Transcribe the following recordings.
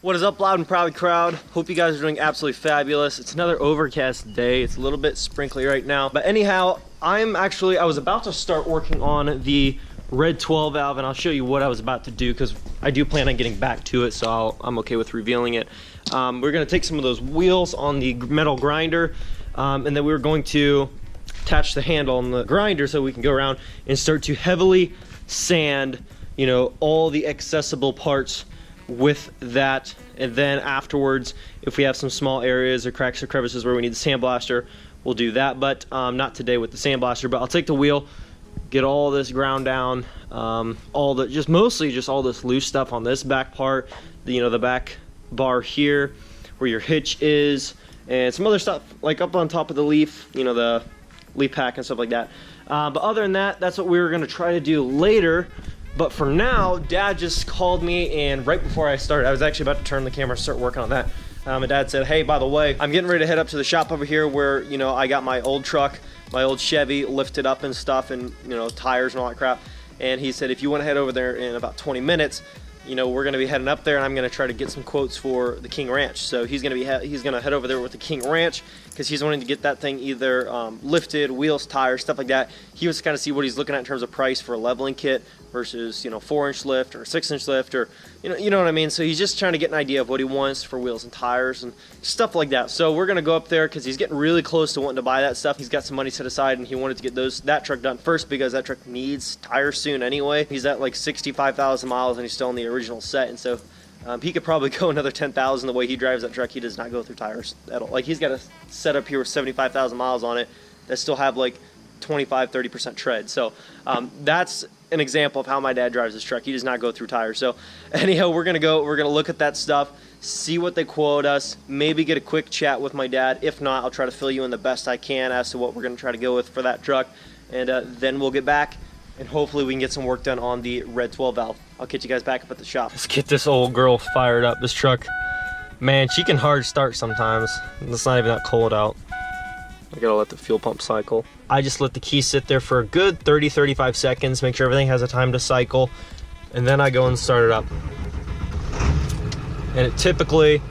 What is up, loud and proud crowd? Hope you guys are doing absolutely fabulous. It's another overcast day. It's a little bit sprinkly right now. But anyhow, I was about to start working on the red 12 valve, and I'll show you what I was about to do because I do plan on getting back to it, so I'm okay with revealing it. We're gonna take some of those wheels on the metal grinder, and then we're going to attach the handle on the grinder so we can go around and start to heavily sand, you know, all the accessible parts with that. And then afterwards, if we have some small areas or cracks or crevices where we need the sandblaster, we'll do that, but not today with the sandblaster. But I'll take the wheel, get all this ground down, mostly just all this loose stuff on this back part, the back bar here where your hitch is, and some other stuff like up on top of the leaf, the leaf pack and stuff like that. But other than that, that's what we were going to try to do later. But for now, Dad just called me, and right before I started, I was actually about to turn the camera and start working on that. And Dad said, hey, by the way, I'm getting ready to head up to the shop over here where, I got my old truck, my old Chevy lifted up and stuff, and, tires and all that crap. And he said, if you want to head over there in about 20 minutes, we're going to be heading up there, and I'm going to try to get some quotes for the KingRanch. So he's going to head over there with the KingRanch because he's wanting to get that thing either lifted, wheels, tires, stuff like that. He wants to kind of see what he's looking at in terms of price for a leveling kit versus 4-inch lift or 6-inch lift, or you know what I mean. So he's just trying to get an idea of what he wants for wheels and tires and stuff like that. So we're going to go up there because he's getting really close to wanting to buy that stuff. He's got some money set aside, and he wanted to get that truck done first because that truck needs tires soon anyway. He's at like 65,000 miles and he's still in the original set, and so he could probably go another 10,000. The way he drives that truck, he does not go through tires at all. Like, he's got a setup here with 75,000 miles on it that still have like 25-30% tread. So that's an example of how my dad drives this truck. He does not go through tires. So anyhow, we're gonna look at that stuff, see what they quote us, maybe get a quick chat with my dad. If not, I'll try to fill you in the best I can as to what we're gonna try to go with for that truck, and then we'll get back and hopefully we can get some work done on the red 12 valve. I'll catch you guys back up at the shop. Let's get this old girl fired up. This truck, man, she can hard start sometimes. It's not even that cold out. I gotta let the fuel pump cycle. I just let the key sit there for a good 30-35 seconds, make sure everything has a time to cycle, and then I go and start it up. And it typically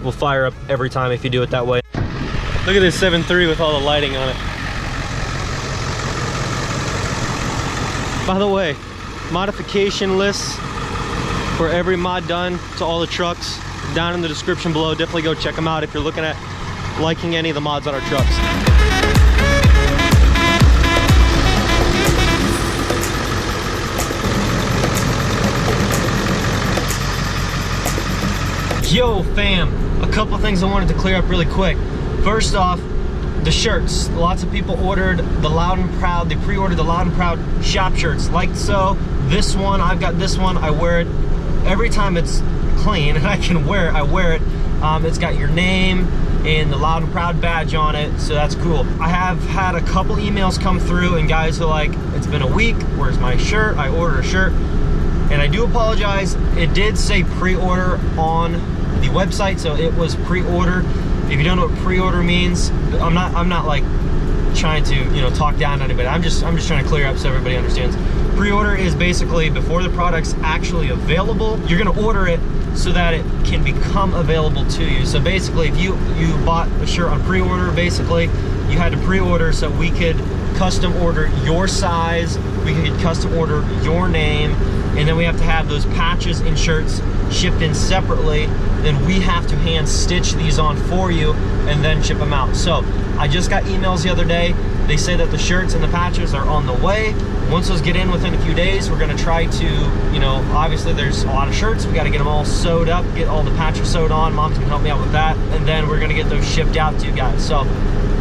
will fire up every time if you do it that way. Look at this 7.3 with all the lighting on it. By the way, modification lists for every mod done to all the trucks down in the description below. Definitely go check them out if you're looking at liking any of the mods on our trucks. Yo fam, a couple things I wanted to clear up really quick. First off, the shirts. Lots of people ordered the Loud and Proud, they pre-ordered the Loud and Proud shop shirts, like so. This one, I've got this one, I wear it every time it's clean and I can wear it, I wear it. It's got your name and the Loud and Proud badge on it, so that's cool. I have had a couple emails come through and guys are like, it's been a week, where's my shirt? I ordered a shirt. And I do apologize, it did say pre-order on the website, so it was pre-order. If you don't know what pre-order means, I'm not like trying to talk down to anybody. I'm just trying to clear up so everybody understands. Pre-order is basically before the product's actually available, you're gonna order it so that it can become available to you. So basically, if you bought a shirt on pre-order, basically you had to pre-order so we could custom order your size, we could custom order your name, and then we have to have those patches and shirts shipped in separately. Then we have to hand stitch these on for you and then ship them out. So I just got emails the other day. They say that the shirts and the patches are on the way. Once those get in within a few days, we're gonna try to, obviously there's a lot of shirts. We gotta get them all sewed up, get all the patches sewed on. Mom's gonna help me out with that. And then we're gonna get those shipped out to you guys. So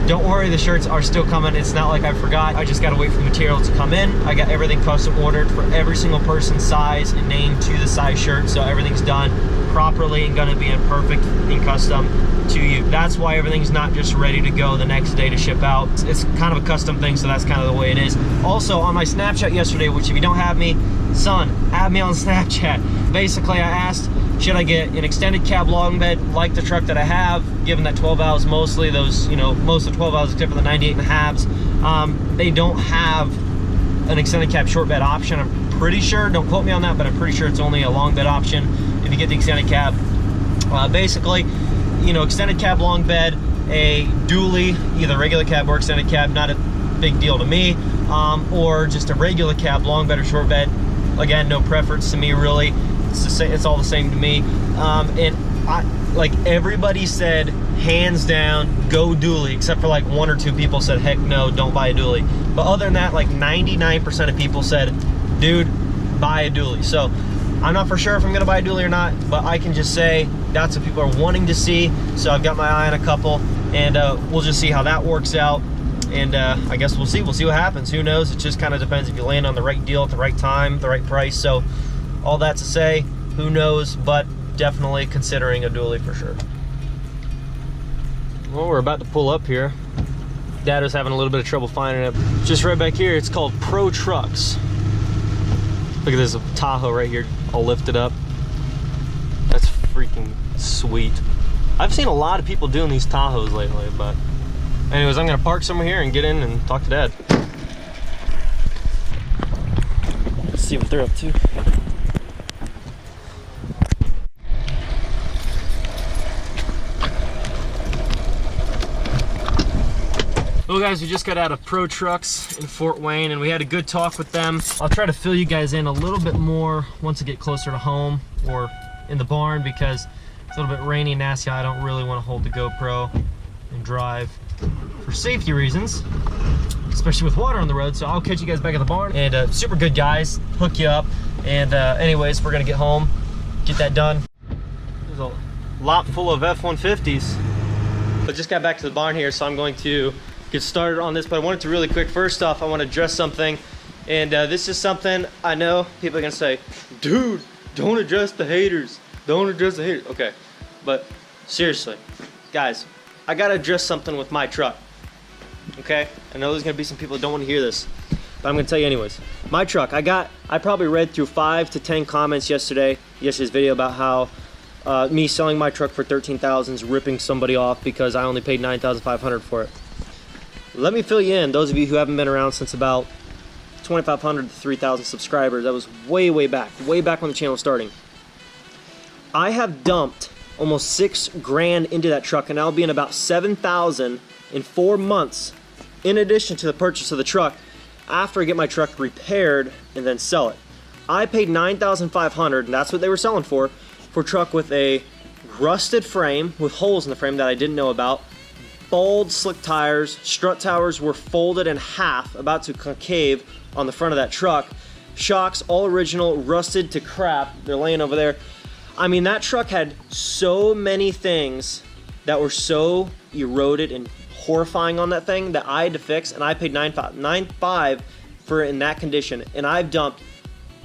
don't worry, the shirts are still coming. It's not like I forgot. I just gotta wait for the material to come in. I got everything custom ordered for every single person's size and name to the size shirt. So everything's done properly and gonna be in perfect and custom to you. That's why everything's not just ready to go the next day to ship out. It's kind of a custom thing, so that's kind of the way it is. Also, on my Snapchat yesterday, which if you don't have me, son, add me on Snapchat. Basically, I asked, should I get an extended cab long bed like the truck that I have, given that 12 valves mostly, those, most of the 12 valves except for the 98 and a halves, they don't have an extended cab short bed option. I'm pretty sure, don't quote me on that, but I'm pretty sure it's only a long bed option if you get the extended cab. Basically, you know, extended cab long bed, a dually, either regular cab or extended cab, not a big deal to me, or just a regular cab long bed or short bed. Again, no preference to me really. It's all the same to me. And like everybody said, hands down, go dually, except for like 1 or 2 people said, heck no, don't buy a dually. But other than that, like 99% of people said, dude, buy a dually. So I'm not for sure if I'm gonna buy a dually or not, but I can just say that's what people are wanting to see. So I've got my eye on a couple, and we'll just see how that works out. And I guess we'll see what happens. Who knows? It just kind of depends if you land on the right deal at the right time, the right price. So all that to say, who knows, but definitely considering a dually for sure. Well, we're about to pull up here. Dad was having a little bit of trouble finding it. Just right back here, it's called Pro Trucks. Look at this Tahoe right here, all lifted up. That's freaking sweet. I've seen a lot of people doing these Tahoes lately, but anyways, I'm gonna park somewhere here and get in and talk to Dad. Let's see what they're up to. Well guys, we just got out of Pro Trucks in Fort Wayne and we had a good talk with them. I'll try to fill you guys in a little bit more once I get closer to home or in the barn, because it's a little bit rainy and nasty. I don't really want to hold the GoPro and drive for safety reasons, especially with water on the road. So I'll catch you guys back at the barn. And super good guys, hook you up. And anyways, we're gonna get home, get that done. There's a lot full of F-150s. But just got back to the barn here, so I'm going to get started on this, but I wanted to really quick. First off, I want to address something, and this is something I know people are gonna say, dude, don't address the haters, don't address the haters. Okay, but seriously, guys, I gotta address something with my truck. Okay, I know there's gonna be some people that don't want to hear this, but I'm gonna tell you anyways. My truck, I probably read through 5 to 10 comments yesterday's video about how me selling my truck for $13,000 is ripping somebody off because I only paid $9,500 for it. Let me fill you in, those of you who haven't been around since about 2,500 to 3,000 subscribers. That was way back when the channel was starting. I have dumped almost $6 grand into that truck, and I'll be in about $7,000 in 4 months, in addition to the purchase of the truck, after I get my truck repaired and then sell it. I paid $9,500, and that's what they were selling for a truck with a rusted frame with holes in the frame that I didn't know about. Bald, slick tires, strut towers were folded in half, about to concave on the front of that truck. Shocks, all original, rusted to crap. They're laying over there. I mean, that truck had so many things that were so eroded and horrifying on that thing that I had to fix, and I paid $9,500 for it in that condition. And I've dumped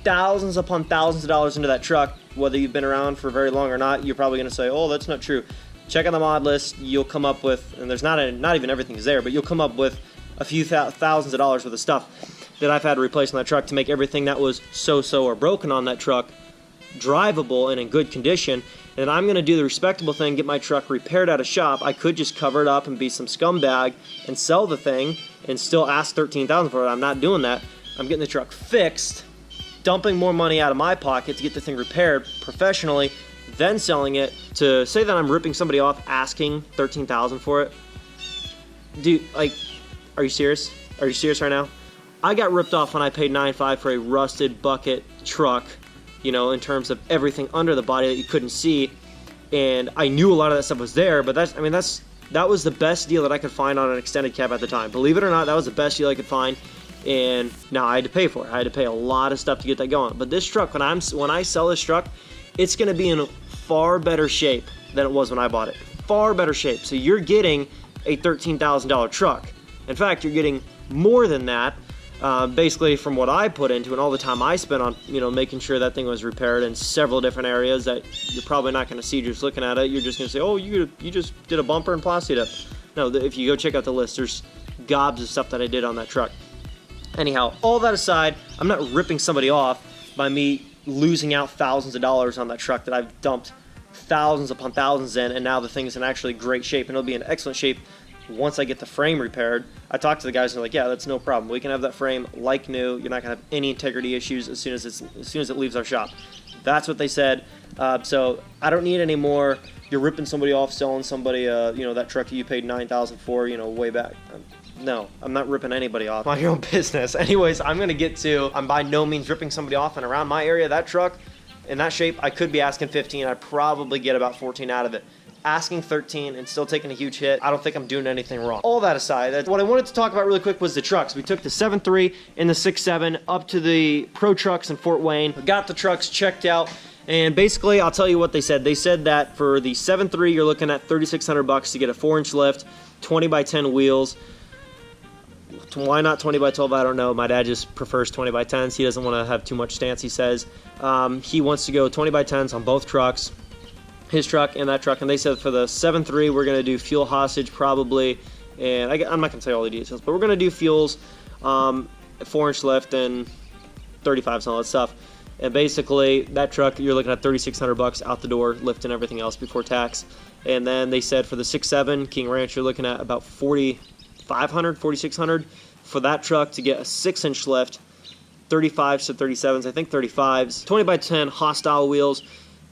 thousands upon thousands of dollars into that truck. Whether you've been around for very long or not, you're probably gonna say, oh, that's not true. Check out the mod list, you'll come up with, and there's not even everything's there, but you'll come up with a few thousands of dollars worth of stuff that I've had to replace on that truck to make everything that was so-so or broken on that truck drivable and in good condition. And I'm gonna do the respectable thing, get my truck repaired at a shop. I could just cover it up and be some scumbag and sell the thing and still ask $13,000 for it. I'm not doing that. I'm getting the truck fixed, dumping more money out of my pocket to get the thing repaired professionally, then selling it. To say that I'm ripping somebody off asking $13,000 for it, dude, like, are you serious? Are you serious right now? I got ripped off when I paid $9,500 for a rusted bucket truck, you know, in terms of everything under the body that you couldn't see, and I knew a lot of that stuff was there, but that was the best deal that I could find on an extended cab at the time. Believe it or not, that was the best deal I could find, and now I had to pay for it. I had to pay a lot of stuff to get that going. But this truck, when I sell this truck, it's gonna be in far better shape than it was when I bought it. Far better shape. So you're getting a $13,000 truck. In fact, you're getting more than that, basically from what I put into and all the time I spent on, you know, making sure that thing was repaired in several different areas that you're probably not gonna see just looking at it. You're just gonna say, oh, you just did a bumper and plastied it. No, if you go check out the list, there's gobs of stuff that I did on that truck. Anyhow, all that aside, I'm not ripping somebody off by me losing out thousands of dollars on that truck that I've dumped thousands upon thousands in, and now the thing is in actually great shape, and it'll be in excellent shape once I get the frame repaired. I talked to the guys and they're like, yeah, that's no problem. We can have that frame like new. You're not gonna have any integrity issues as soon as it leaves our shop. That's what they said. So I don't need any more. You're ripping somebody off, selling somebody, you know, that truck that you paid $9,000 for, you know, way back. No, I'm not ripping anybody off. Mind your own business. Anyways, I'm by no means ripping somebody off, and around my area, that truck in that shape, I could be asking 15. I'd probably get about 14 out of it. Asking 13 and still taking a huge hit, I don't think I'm doing anything wrong. All that aside, what I wanted to talk about really quick was the trucks. We took the 7.3 and the 6.7 up to the Pro Trucks in Fort Wayne. We got the trucks checked out, and basically, I'll tell you what they said. They said that for the 7.3, you're looking at $3,600 to get a 4-inch lift, 20x10 wheels. Why not 20x12? I don't know. My dad just prefers 20x10s. He doesn't want to have too much stance, he says. He wants to go 20x10s on both trucks, his truck and that truck. And they said for the 7.3, we're going to do fuel hostage probably. And I'm not going to tell you all the details, but we're going to do fuels, 4-inch lift, and 35s and all that stuff. And basically, that truck, you're looking at $3,600 out the door, lift and everything else before tax. And then they said for the 6.7 KingRanch, you're looking at about $4,500, $4,600 for that truck to get a 6-inch lift, 35s to 37s, I think 35s, 20x10 hostile wheels,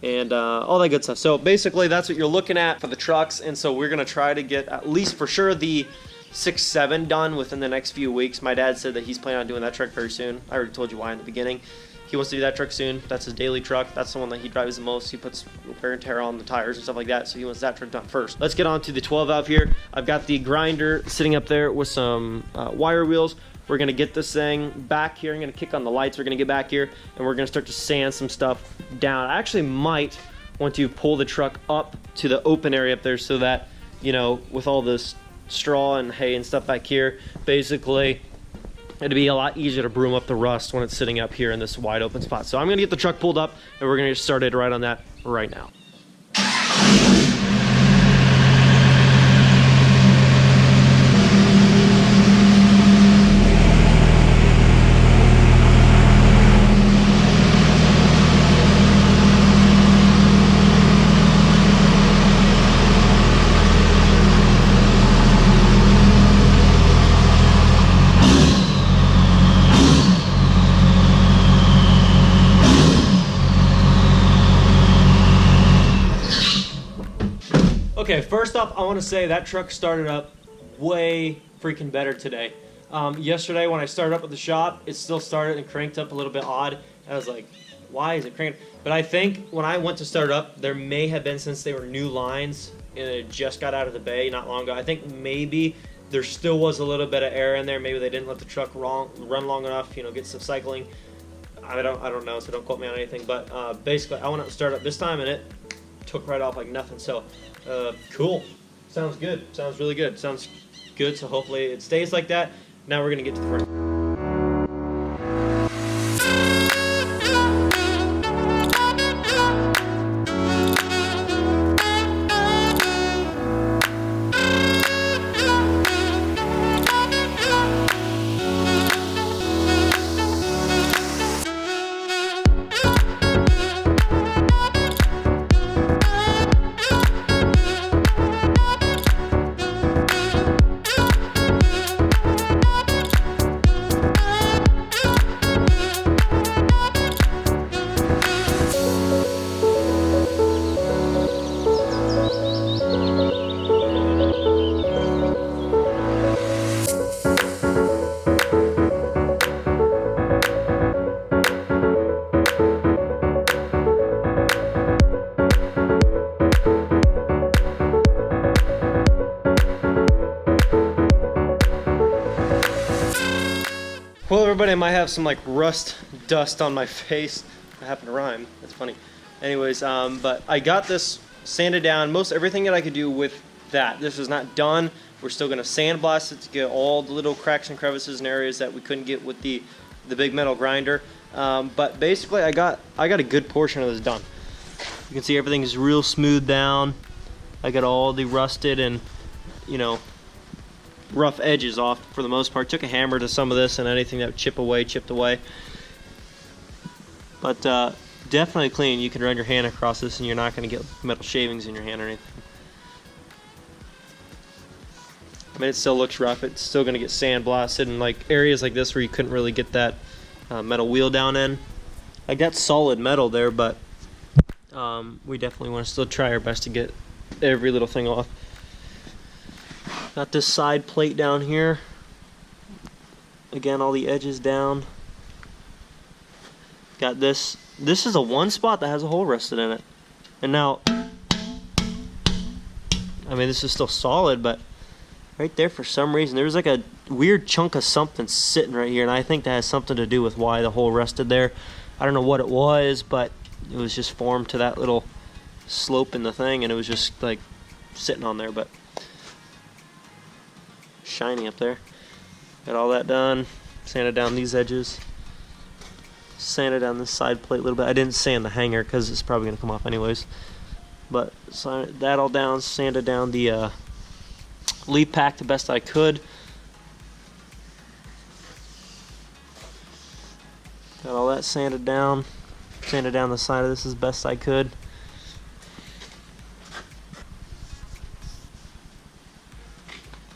and all that good stuff. So basically, that's what you're looking at for the trucks. And so we're going to try to get at least for sure the 6.7 done within the next few weeks. My dad said that he's planning on doing that truck very soon. I already told you why in the beginning. He wants to do that truck soon. That's his daily truck. That's the one that he drives the most. He puts wear and tear on the tires and stuff like that, so he wants that truck done first. Let's get on to the 12 valve here. I've got the grinder sitting up there with some wire wheels. We're going to get this thing back here. I'm going to kick on the lights. We're going to get back here, and we're going to start to sand some stuff down. I actually might want to pull the truck up to the open area up there so that, you know, with all this straw and hay and stuff back here, basically it'd be a lot easier to broom up the rust when it's sitting up here in this wide open spot. So I'm going to get the truck pulled up, and we're going to get started right on that right now. Okay, first off, I want to say that truck started up way freaking better today. Yesterday when I started up at the shop, it still started and cranked up a little bit odd. I was like, why is it cranking? But I think when I went to start up, there may have been, since they were new lines and it just got out of the bay not long ago, I think maybe there still was a little bit of air in there. Maybe they didn't let the truck run long enough, you know, get some cycling. I don't know, so don't quote me on anything. But basically, I went out and started up this time, and it took right off like nothing. So cool. Sounds good. Sounds really good. Sounds good. So hopefully it stays like that. Now we're gonna get to the first. Well, everybody, I might have some like rust dust on my face. I happen to rhyme. That's funny. Anyways, but I got this sanded down. Most everything that I could do with that. This is not done. We're still going to sandblast it to get all the little cracks and crevices and areas that we couldn't get with the big metal grinder. But basically, I got a good portion of this done. You can see everything is real smooth down. I got all the rusted and, you know, rough edges off for the most part. Took a hammer to some of this, and anything that would chipped away. But definitely clean. You can run your hand across this and you're not going to get metal shavings in your hand or anything. I mean, it still looks rough. It's still going to get sandblasted in like areas like this where you couldn't really get that metal wheel down in. Like that's solid metal there, but we definitely want to still try our best to get every little thing off. Got this side plate down here. Again, all the edges down. Got this. This is a one spot that has a hole rusted in it. And now, I mean, this is still solid, but right there for some reason, there was like a weird chunk of something sitting right here, and I think that has something to do with why the hole rested there. I don't know what it was, but it was just formed to that little slope in the thing, and it was just like sitting on there, but shiny up there. Got all that done. Sanded down these edges. Sanded down this side plate a little bit. I didn't sand the hanger because it's probably going to come off anyways. But sanded that all down. Sanded down the leaf pack the best I could. Got all that sanded down. Sanded down the side of this as best I could.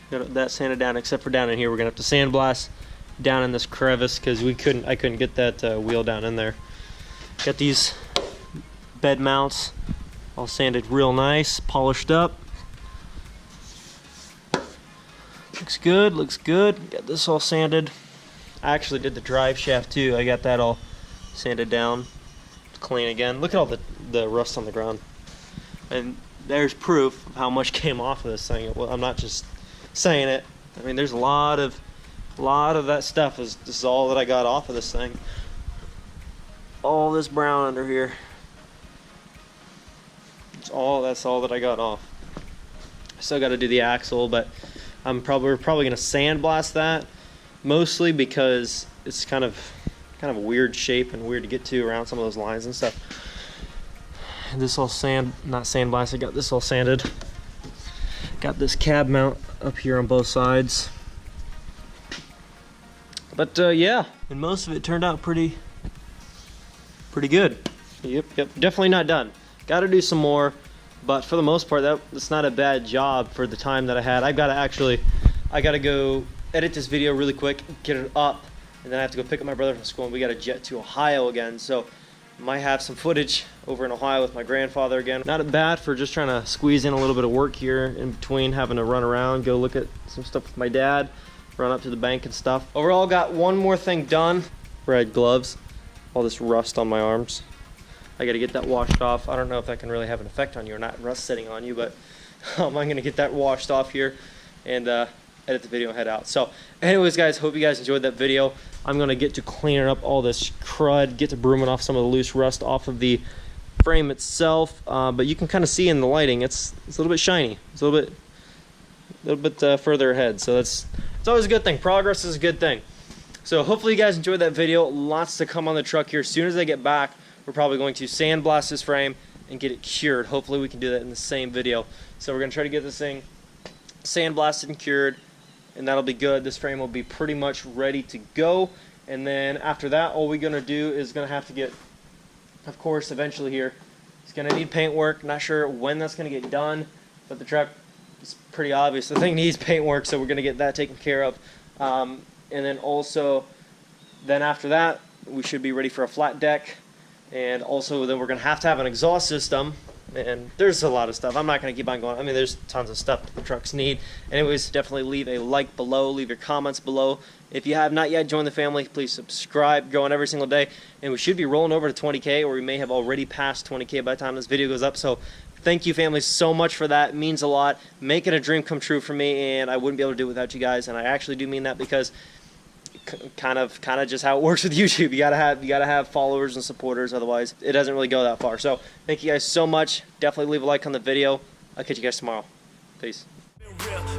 Got that sanded down, except for down in here. We're gonna have to sandblast down in this crevice because I couldn't get that wheel down in there. Got these bed mounts all sanded real nice, polished up. Looks good, looks good. Got this all sanded. I actually did the drive shaft too. I got that all sanded down, clean again. Look at all the rust on the ground. And there's proof of how much came off of this thing. Well, I'm not just saying it. I mean, there's a lot of that stuff. This is all that I got off of this thing. All this brown under here. That's all that I got off. I still got to do the axle, but we're probably gonna sandblast that, mostly because it's kind of a weird shape and weird to get to around some of those lines and stuff. This all not sandblasted. Got this all sanded. Got this cab mount up here on both sides. But yeah, and most of it turned out pretty good. Yep, definitely not done. Got to do some more, but for the most part, that's not a bad job for the time that I had. I gotta go edit this video really quick, get it up, and then I have to go pick up my brother from school, and we got to jet to Ohio again. So might have some footage over in Ohio with my grandfather again. Not bad for just trying to squeeze in a little bit of work here in between having to run around, go look at some stuff with my dad, run up to the bank and stuff. Overall, got one more thing done. Red gloves, all this rust on my arms. I got to get that washed off. I don't know if that can really have an effect on you or not, rust sitting on you, but I'm going to get that washed off here and edit the video and head out. So anyways, guys, hope you guys enjoyed that video. I'm going to get to cleaning up all this crud, get to brooming off some of the loose rust off of the frame itself, but you can kind of see in the lighting it's a little bit shiny. It's a little bit further ahead, so it's always a good thing. Progress is a good thing. So hopefully you guys enjoyed that video. Lots to come on the truck here. As soon as I get back, we're probably going to sandblast this frame and get it cured. Hopefully we can do that in the same video. So we're going to try to get this thing sandblasted and cured, and that'll be good. This frame will be pretty much ready to go, and then after that, all we're going to do is going to have to get, of course, eventually here, it's going to need paint work. Not sure when that's going to get done, but the truck is pretty obvious. The thing needs paint work, so we're going to get that taken care of. And then also, then after that, we should be ready for a flat deck. And also, then we're going to have an exhaust system. And there's a lot of stuff. I'm not going to keep on going. I mean, there's tons of stuff that the trucks need. Anyways, definitely leave a like below. Leave your comments below. If you have not yet joined the family, please subscribe. Going every single day. And we should be rolling over to 20K, or we may have already passed 20K by the time this video goes up. So thank you, family, so much for that. It means a lot. Making a dream come true for me, and I wouldn't be able to do it without you guys. And I actually do mean that, because kind of just how it works with YouTube. You gotta have followers and supporters, otherwise it doesn't really go that far. So thank you guys so much. Definitely leave a like on the video. I'll catch you guys tomorrow. Peace.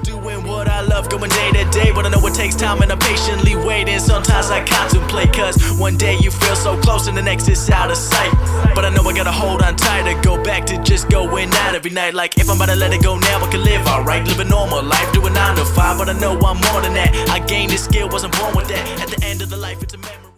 Doing what I love, going day to day, but I know it takes time and I'm patiently waiting. Sometimes I contemplate, cause one day you feel so close and the next is out of sight. But I know I gotta hold on tight to go back to just going out every night. Like if I'm about to let it go now, I can live alright, live a normal life, doing 9 to 5. But I know I'm more than that. I gained this skill, wasn't born with that. At the end of the life, it's a memory.